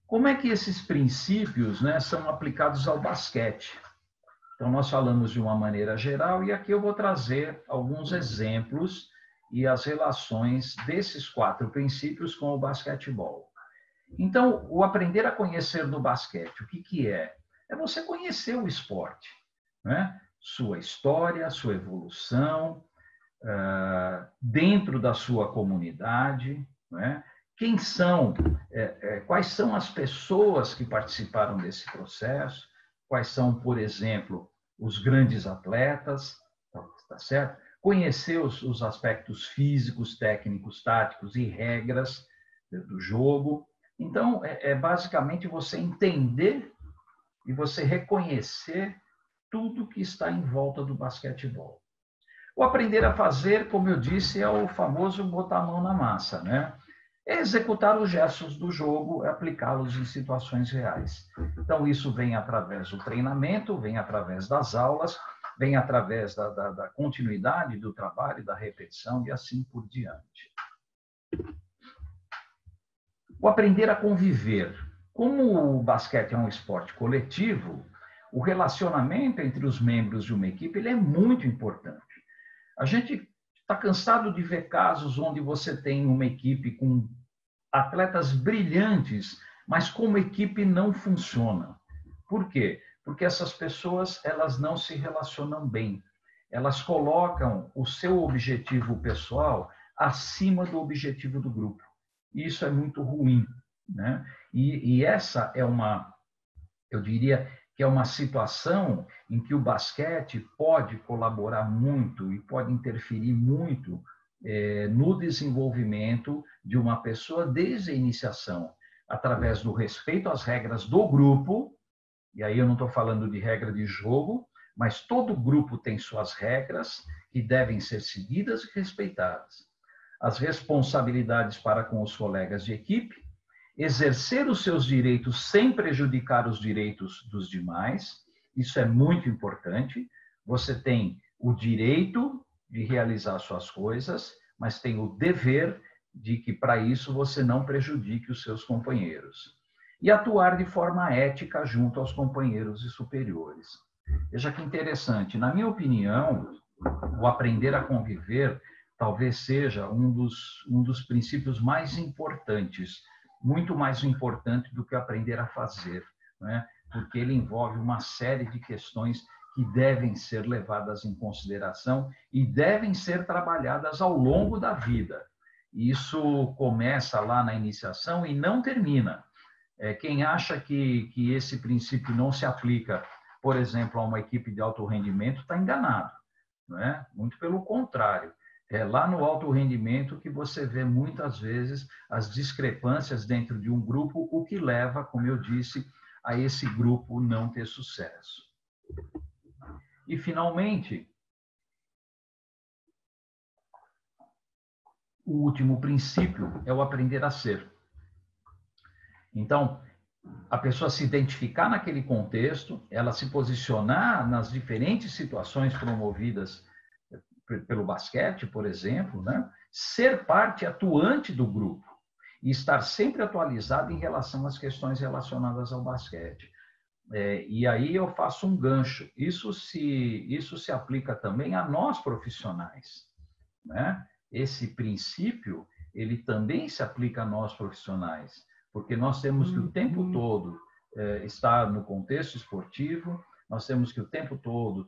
Como é que esses princípios, né, são aplicados ao basquete? Então, nós falamos de uma maneira geral e aqui eu vou trazer alguns exemplos e as relações desses 4 princípios com o basquetebol. Então, o aprender a conhecer no basquete, o que que é? É você conhecer o esporte, né? Sua história, sua evolução, dentro da sua comunidade, né? Quem são, quais são as pessoas que participaram desse processo, quais são, por exemplo, os grandes atletas, tá certo? Conhecer os aspectos físicos, técnicos, táticos e regras do jogo. Então, basicamente você entender e você reconhecer tudo que está em volta do basquetebol. O aprender a fazer, como eu disse, é o famoso botar a mão na massa, né? É executar os gestos do jogo, aplicá-los em situações reais. Então, isso vem através do treinamento, vem através das aulas, vem através da continuidade do trabalho, da repetição e assim por diante. O aprender a conviver. Como o basquete é um esporte coletivo, o relacionamento entre os membros de uma equipe ele é muito importante. A gente está cansado de ver casos onde você tem uma equipe com atletas brilhantes, mas como equipe não funciona. Por quê? Porque essas pessoas elas não se relacionam bem. Elas colocam o seu objetivo pessoal acima do objetivo do grupo. Isso é muito ruim, né? E essa é eu diria que é uma situação em que o basquete pode colaborar muito e pode interferir muito no desenvolvimento de uma pessoa desde a iniciação, através do respeito às regras do grupo, e aí eu não estou falando de regra de jogo, mas todo grupo tem suas regras que devem ser seguidas e respeitadas. As responsabilidades para com os colegas de equipe, exercer os seus direitos sem prejudicar os direitos dos demais, isso é muito importante. Você tem o direito de realizar suas coisas, mas tem o dever de que, para isso, você não prejudique os seus companheiros. E atuar de forma ética junto aos companheiros e superiores. Veja que interessante. Na minha opinião, o aprender a conviver talvez seja um dos princípios mais importantes, muito mais importante do que aprender a fazer, né? Porque ele envolve uma série de questões que devem ser levadas em consideração e devem ser trabalhadas ao longo da vida. Isso começa lá na iniciação e não termina. Quem acha que esse princípio não se aplica, por exemplo, a uma equipe de alto rendimento, está enganado, não é? Muito pelo contrário. É lá no alto rendimento que você vê muitas vezes as discrepâncias dentro de um grupo, o que leva, como eu disse, a esse grupo não ter sucesso. E, finalmente, o último princípio é o aprender a ser. Então, a pessoa se identificar naquele contexto, ela se posicionar nas diferentes situações promovidas pelo basquete, por exemplo, né? Ser parte atuante do grupo e estar sempre atualizado em relação às questões relacionadas ao basquete. E aí eu faço um gancho. Isso se aplica também a nós profissionais, né? Esse princípio, ele também se aplica a nós profissionais, porque nós temos que o tempo todo estar no contexto esportivo, nós temos que o tempo todo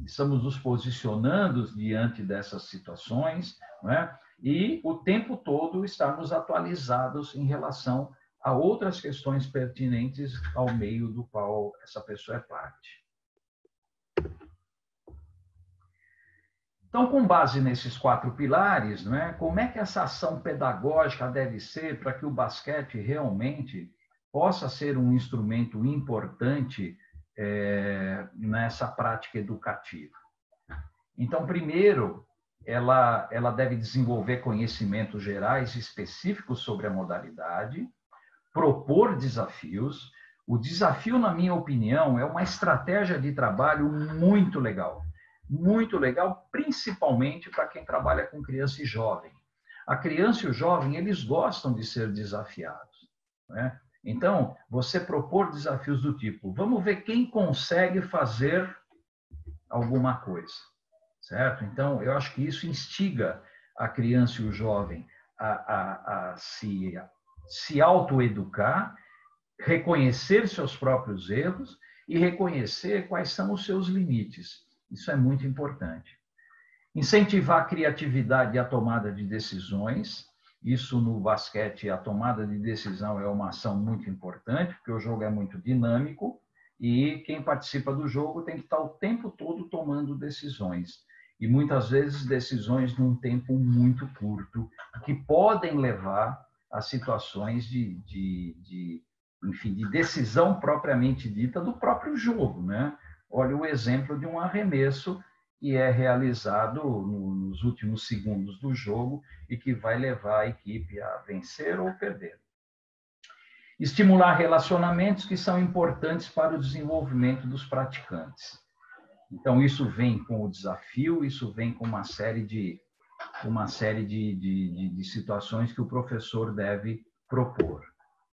estamos nos posicionando diante dessas situações, não é? E o tempo todo estarmos atualizados em relação a outras questões pertinentes ao meio do qual essa pessoa é parte. Então, com base nesses 4 pilares, não é? Como é que essa ação pedagógica deve ser para que o basquete realmente possa ser um instrumento importante nessa prática educativa? Então, primeiro, ela deve desenvolver conhecimentos gerais específicos sobre a modalidade, propor desafios. O desafio, na minha opinião, é uma estratégia de trabalho muito legal. Muito legal, principalmente para quem trabalha com criança e jovem. A criança e o jovem, eles gostam de ser desafiados. né? Então, você propor desafios do tipo, vamos ver quem consegue fazer alguma coisa, certo? Então, eu acho que isso instiga a criança e o jovem a se autoeducar, reconhecer seus próprios erros e reconhecer quais são os seus limites. Isso é muito importante. Incentivar a criatividade e a tomada de decisões. Isso no basquete, a tomada de decisão é uma ação muito importante, porque o jogo é muito dinâmico e quem participa do jogo tem que estar o tempo todo tomando decisões. E muitas vezes decisões num tempo muito curto, que podem levar a situações enfim, de decisão propriamente dita do próprio jogo, né? Olha o exemplo de um arremesso que é realizado nos últimos segundos do jogo e que vai levar a equipe a vencer ou perder. Estimular relacionamentos que são importantes para o desenvolvimento dos praticantes. Então, isso vem com o desafio, isso vem com uma série de situações que o professor deve propor.